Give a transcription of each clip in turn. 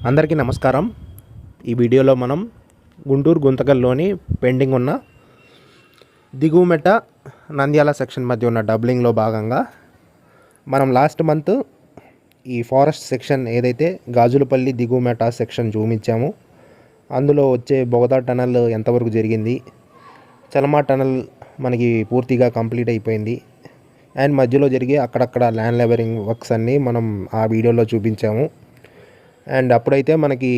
అందరికీ నమస్కారం. ఈ వీడియోలో మనం గుంటూరు గుంతకల్లోని పెండింగ్ ఉన్న దిగువమెట్ట నంద్యాల సెక్షన్ మధ్య ఉన్న డబ్లింగ్లో భాగంగా మనం లాస్ట్ మంత్ ఈ ఫారెస్ట్ సెక్షన్ ఏదైతే గాజులపల్లి దిగువమెట్ట సెక్షన్ చూపించామో అందులో వచ్చే బొగదా టనల్ ఎంతవరకు జరిగింది, చలమా టనల్ మనకి పూర్తిగా కంప్లీట్ అయిపోయింది అండ్ మధ్యలో జరిగే అక్కడక్కడ ల్యాండ్ లెవరింగ్ వర్క్స్ అన్నీ మనం ఆ వీడియోలో చూపించాము. అండ్ అప్పుడైతే మనకి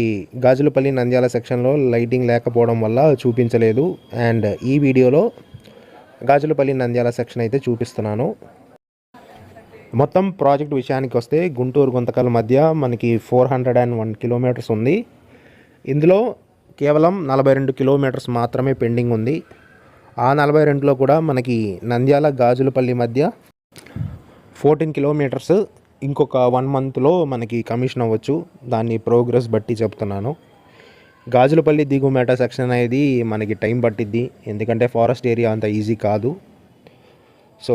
గాజులపల్లి నంద్యాల సెక్షన్లో లైటింగ్ లేకపోవడం వల్ల చూపించలేదు. అండ్ ఈ వీడియోలో గాజులపల్లి నంద్యాల సెక్షన్ అయితే చూపిస్తున్నాను. మొత్తం ప్రాజెక్ట్ విషయానికి వస్తే గుంటూరు గుంతకల్ మధ్య మనకి 401 కిలోమీటర్స్ ఉంది. ఇందులో కేవలం 42 కిలోమీటర్స్ మాత్రమే పెండింగ్ ఉంది. ఆ 42లో కూడా మనకి నంద్యాల గాజులపల్లి మధ్య 14 కిలోమీటర్స్ ఇంకొక 1 మంత్లో మనకి కమిషన్ అవ్వచ్చు. దాన్ని ప్రోగ్రెస్ బట్టి చెప్తున్నాను. గాజులపల్లి దిగువమెట్ట సెక్షన్ అనేది మనకి టైం పట్టిద్ది, ఎందుకంటే ఫారెస్ట్ ఏరియా అంత ఈజీ కాదు. సో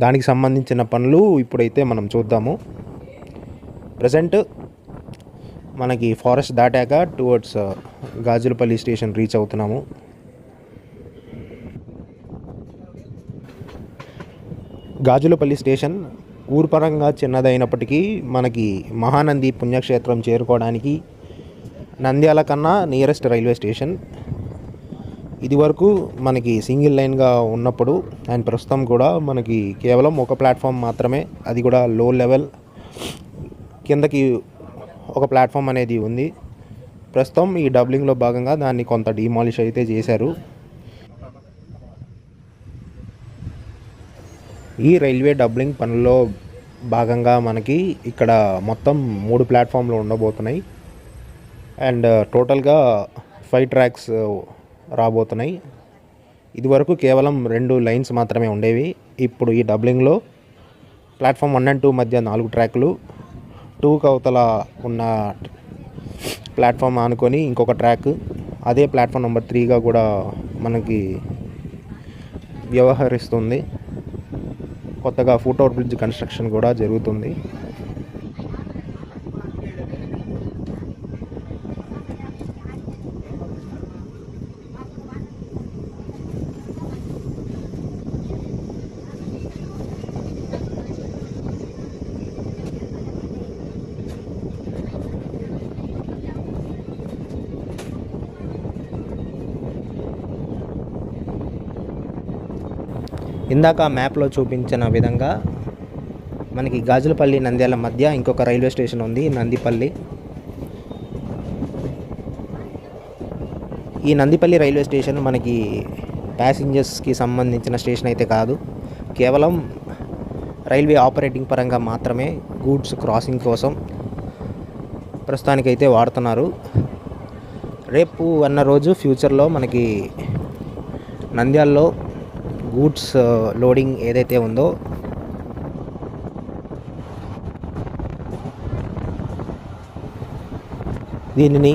దానికి సంబంధించిన పనులు ఇప్పుడైతే మనం చూద్దాము. ప్రజెంట్ మనకి ఫారెస్ట్ దాటాక టువర్డ్స్ గాజులపల్లి స్టేషన్ రీచ్ అవుతున్నాము. గాజులపల్లి స్టేషన్ ఊరు పరంగా చిన్నదైనప్పటికీ మనకి మహానంది పుణ్యక్షేత్రం చేరుకోవడానికి నంద్యాల కన్నా నియరెస్ట్ రైల్వే స్టేషన్. ఇది వరకు మనకి సింగిల్ లైన్గా ఉన్నప్పుడు అండ్ ప్రస్తుతం కూడా మనకి కేవలం ఒక ప్లాట్ఫామ్ మాత్రమే, అది కూడా లో లెవెల్ కిందకి ఒక ప్లాట్ఫామ్ అనేది ఉంది. ప్రస్తుతం ఈ డబ్లింగ్లో భాగంగా దాన్ని కొంత డిమాలిష్ అయితే చేశారు. ఈ రైల్వే డబ్లింగ్ పనుల్లో భాగంగా మనకి ఇక్కడ మొత్తం 3 ప్లాట్ఫామ్లు ఉండబోతున్నాయి అండ్ టోటల్గా 5 ట్రాక్స్ రాబోతున్నాయి. ఇదివరకు కేవలం 2 లైన్స్ మాత్రమే ఉండేవి. ఇప్పుడు ఈ డబ్లింగ్లో ప్లాట్ఫామ్ 1 and 2 మధ్య 4 ట్రాక్లు, 2కి అవతల ఉన్న ప్లాట్ఫామ్ ఆనుకొని ఇంకొక ట్రాక్, అదే ప్లాట్ఫామ్ నెంబర్ 3గా కూడా మనకి వ్యవహరిస్తుంది. కొత్తగా ఫుట్ ఓవర్ బ్రిడ్జ్ కన్స్ట్రక్షన్ కూడా జరుగుతుంది. ఇందాక మ్యాప్లో చూపించిన విధంగా మనకి గాజులపల్లి నంద్యాల మధ్య ఇంకొక రైల్వే స్టేషన్ ఉంది, నందిపల్లి. ఈ నందిపల్లి రైల్వే స్టేషన్ మనకి ప్యాసింజర్స్కి సంబంధించిన స్టేషన్ అయితే కాదు, కేవలం రైల్వే ఆపరేటింగ్ పరంగా మాత్రమే గూడ్స్ క్రాసింగ్ కోసం ప్రస్తుతానికైతే వాడుతున్నారు. రేపు అన్న రోజు ఫ్యూచర్లో మనకి నంద్యాలలో గూడ్స్ లోడింగ్ ఏదైతే ఉందో దీనిని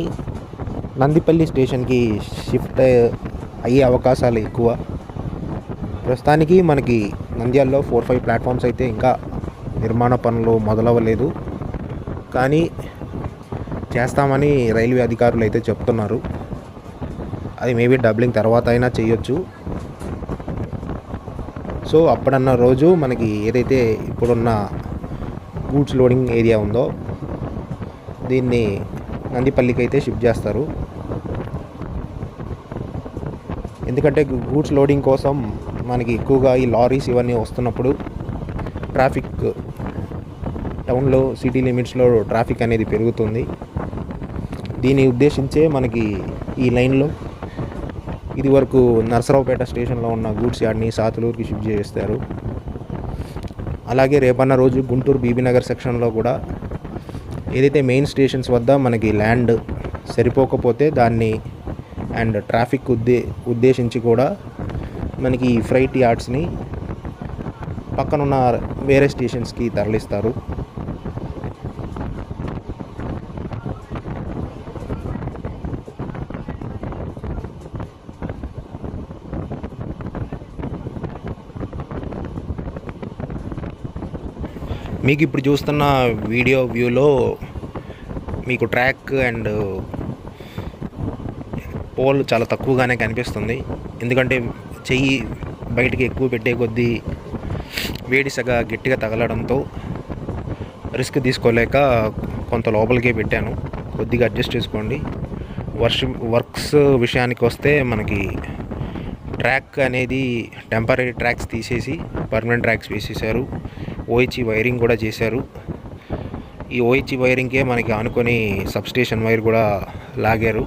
నందిపల్లి స్టేషన్కి షిఫ్ట్ అయ్యే అవకాశాలు ఎక్కువ. ప్రస్తుతానికి మనకి నంద్యాలలో 4-5 ప్లాట్ఫామ్స్ అయితే ఇంకా నిర్మాణ పనులు మొదలవ్వలేదు, కానీ చేస్తామని రైల్వే అధికారులు అయితే చెప్తున్నారు. అది మేబీ డబ్లింగ్ తర్వాత అయినా చేయొచ్చు. సో అప్పుడన్న రోజు మనకి ఏదైతే ఇప్పుడున్న గూడ్స్ లోడింగ్ ఏరియా ఉందో దీన్ని నందిపల్లికి అయితే షిఫ్ట్ చేస్తారు. ఎందుకంటే గూడ్స్ లోడింగ్ కోసం మనకి ఎక్కువగా ఈ లారీస్ ఇవన్నీ వస్తున్నప్పుడు ట్రాఫిక్ టౌన్లో సిటీ లిమిట్స్లో ట్రాఫిక్ అనేది పెరుగుతుంది. దీన్ని ఉద్దేశించే మనకి ఈ లైన్లో ఇది వరకు నరసరావుపేట స్టేషన్లో ఉన్న గూడ్స్ యార్డ్ని సాతులూరుకి షిఫ్ట్ చేస్తారు. అలాగే రేపన్న రోజు గుంటూరు బీబీనగర్ సెక్షన్లో కూడా ఏదైతే మెయిన్ స్టేషన్స్ వద్ద మనకి ల్యాండ్ సరిపోకపోతే దాన్ని అండ్ ట్రాఫిక్ ఉద్దేశించి కూడా మనకి ఫ్రైట్ యార్డ్స్ని పక్కనున్న వేరే స్టేషన్స్కి తరలిస్తారు. మీకు ఇప్పుడు చూస్తున్న వీడియో వ్యూలో మీకు ట్రాక్ అండ్ పోల్ చాలా తక్కువగానే కనిపిస్తుంది. ఎందుకంటే చెయ్యి బయటికి ఎక్కువ పెట్టే కొద్దీ వేడి సగా గట్టిగా తగలడంతో రిస్క్ తీసుకోలేక కొంత లోపలికే పెట్టాను. కొద్దిగా అడ్జస్ట్ చేసుకోండి. వర్క్స్ విషయానికి వస్తే మనకి ట్రాక్ అనేది టెంపరీ ట్రాక్స్ తీసేసి పర్మనెంట్ ట్రాక్స్ వేసేసారు. ఓహెచ్ఈ వైరింగ్ కూడా చేశారు. ఈ ఓహెచ్ఈ వైరింగ్కే మనకి ఆనుకొని సబ్స్టేషన్ వైర్ కూడా లాగారు.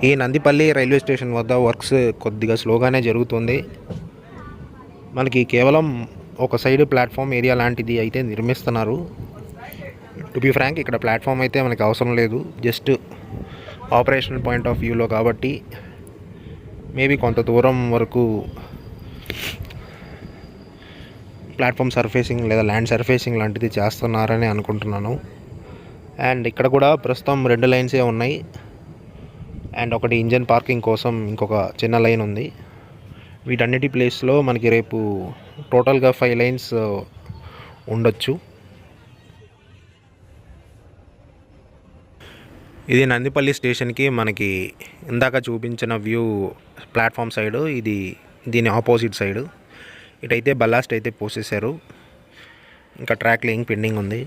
ఈ నందిపల్లి రైల్వే స్టేషన్ వద్ద వర్క్స్ కొద్దిగా స్లోగానే జరుగుతుంది. మనకి కేవలం ఒక సైడ్ ప్లాట్ఫామ్ ఏరియా లాంటిది అయితే నిర్మిస్తున్నారు. టు బి ఫ్రాంక్, ఇక్కడ ప్లాట్ఫామ్ అయితే మనకి అవసరం లేదు. జస్ట్ ఆపరేషనల్ పాయింట్ ఆఫ్ వ్యూలో కాబట్టి మేబీ కొంత దూరం వరకు ప్లాట్ఫామ్ సర్ఫేసింగ్ లేదా ల్యాండ్ సర్ఫేసింగ్ లాంటిది చేస్తున్నారని అనుకుంటున్నాను. అండ్ ఇక్కడ కూడా ప్రస్తుతం 2 లైన్సే ఉన్నాయి. అండ్ ఒకటి ఇంజన్ పార్కింగ్ కోసం ఇంకొక చిన్న లైన్ ఉంది. వీటన్నిటి ప్లేస్లో మనకి రేపు టోటల్గా 5 లైన్స్ ఉండొచ్చు. ఇది నందిపల్లి స్టేషన్కి మనకి ఇందాక చూపించిన వ్యూ ప్లాట్ఫామ్ సైడు, ఇది దీని ఆపోజిట్ సైడు. ఇటైతే బల్లాస్ట్ అయితే పోసేశారు. ఇంకా ట్రాక్ లేయింగ్ పెండింగ్ ఉంది.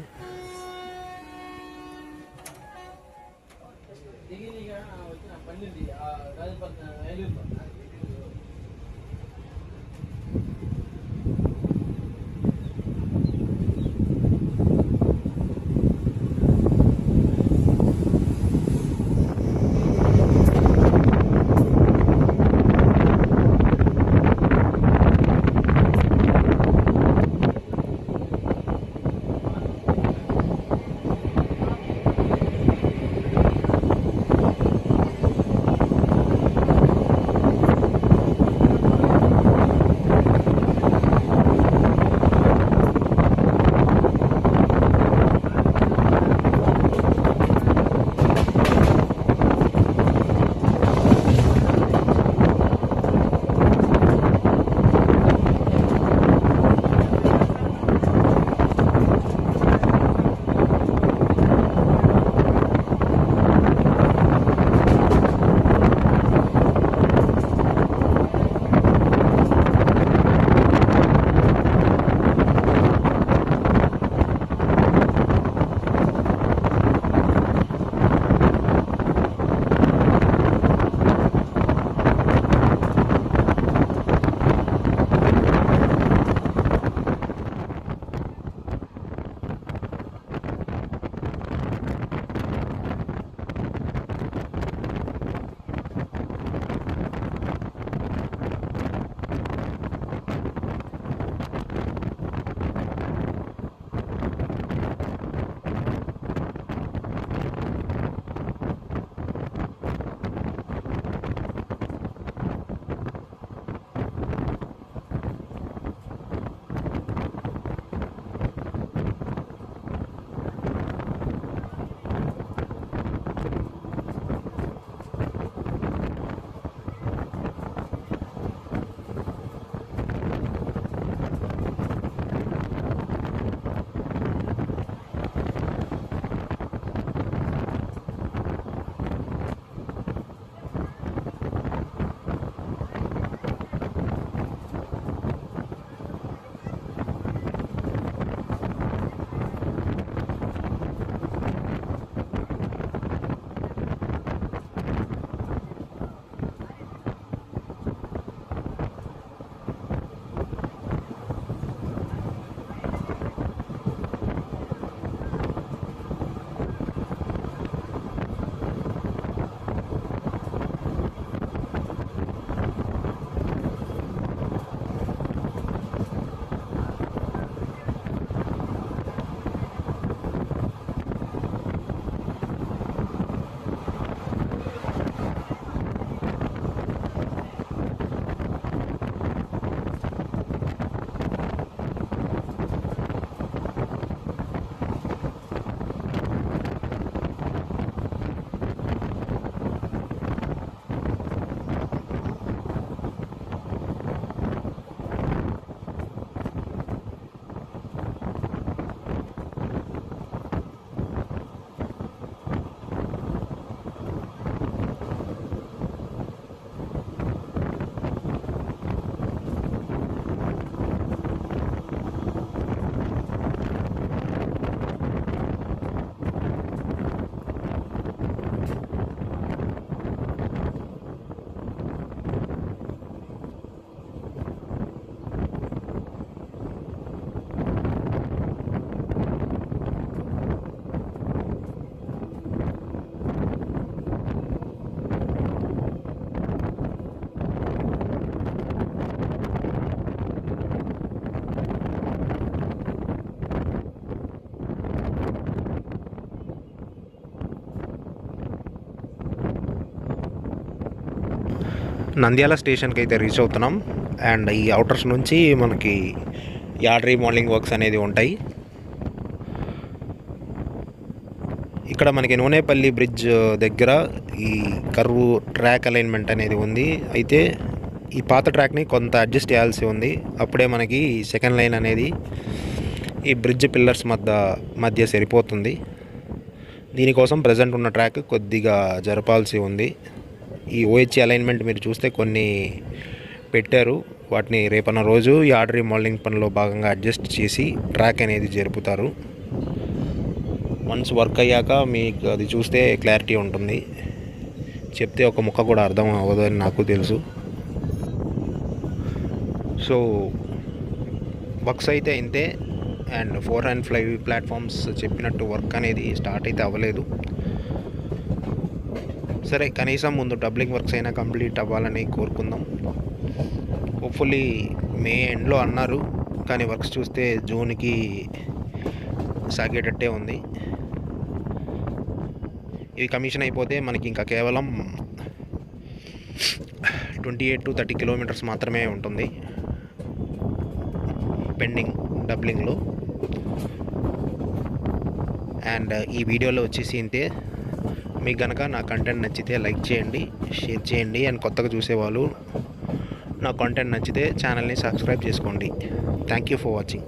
నంద్యాల స్టేషన్కి అయితే రీచ్ అవుతున్నాం. అండ్ ఈ అవుటర్స్ నుంచి మనకి యార్డ్ రీమోడలింగ్ వర్క్స్ అనేది ఉంటాయి. ఇక్కడ మనకి నూనేపల్లి బ్రిడ్జ్ దగ్గర ఈ కర్వ్ ట్రాక్ అలైన్మెంట్ అనేది ఉంది. అయితే ఈ పాత ట్రాక్ని కొంత అడ్జస్ట్ చేయాల్సి ఉంది. అప్పుడే మనకి సెకండ్ లైన్ అనేది ఈ బ్రిడ్జ్ పిల్లర్స్ మధ్య సరిపోతుంది. దీనికోసం ప్రజెంట్ ఉన్న ట్రాక్ కొద్దిగా జరపాల్సి ఉంది. ఈ ఓహెచ్ అలైన్మెంట్ మీరు చూస్తే కొన్ని పెట్టారు. వాటిని రేపన్న రోజు యార్డ్ రీమోడలింగ్ పనిలో భాగంగా అడ్జస్ట్ చేసి ట్రాక్ అనేది జరుపుతారు. వన్స్ వర్క్ అయ్యాక మీకు అది చూస్తే క్లారిటీ ఉంటుంది. చెప్తే ఒక ముక్క కూడా అర్థం అవ్వదు అని నాకు తెలుసు. సో వర్క్స్ అయితే ఇంతే. అండ్ 4 and 5 ప్లాట్ఫామ్స్ చెప్పినట్టు వర్క్ అనేది స్టార్ట్ అయితే అవ్వలేదు. సరే, కనీసం ముందు డబ్లింగ్ వర్క్స్ అయినా కంప్లీట్ అవ్వాలని కోరుకుందాం. హోప్ఫుల్లీ మే ఎండ్లో అన్నారు, కానీ వర్క్స్ చూస్తే జూన్కి సాగేటట్టే ఉంది. ఇవి కమిషన్ అయిపోతే మనకి ఇంకా కేవలం 28 to 30 కిలోమీటర్స్ మాత్రమే ఉంటుంది పెండింగ్ డబ్లింగ్లో. అండ్ ఈ వీడియోలో వచ్చేసి ఇంతే. మీకు కనుక నా కంటెంట్ నచ్చితే లైక్ చేయండి, షేర్ చేయండి. అండ్ కొత్తగా చూసేవాళ్ళు నా కంటెంట్ నచ్చితే ఛానల్ని సబ్స్క్రైబ్ చేసుకోండి. Thank you for watching.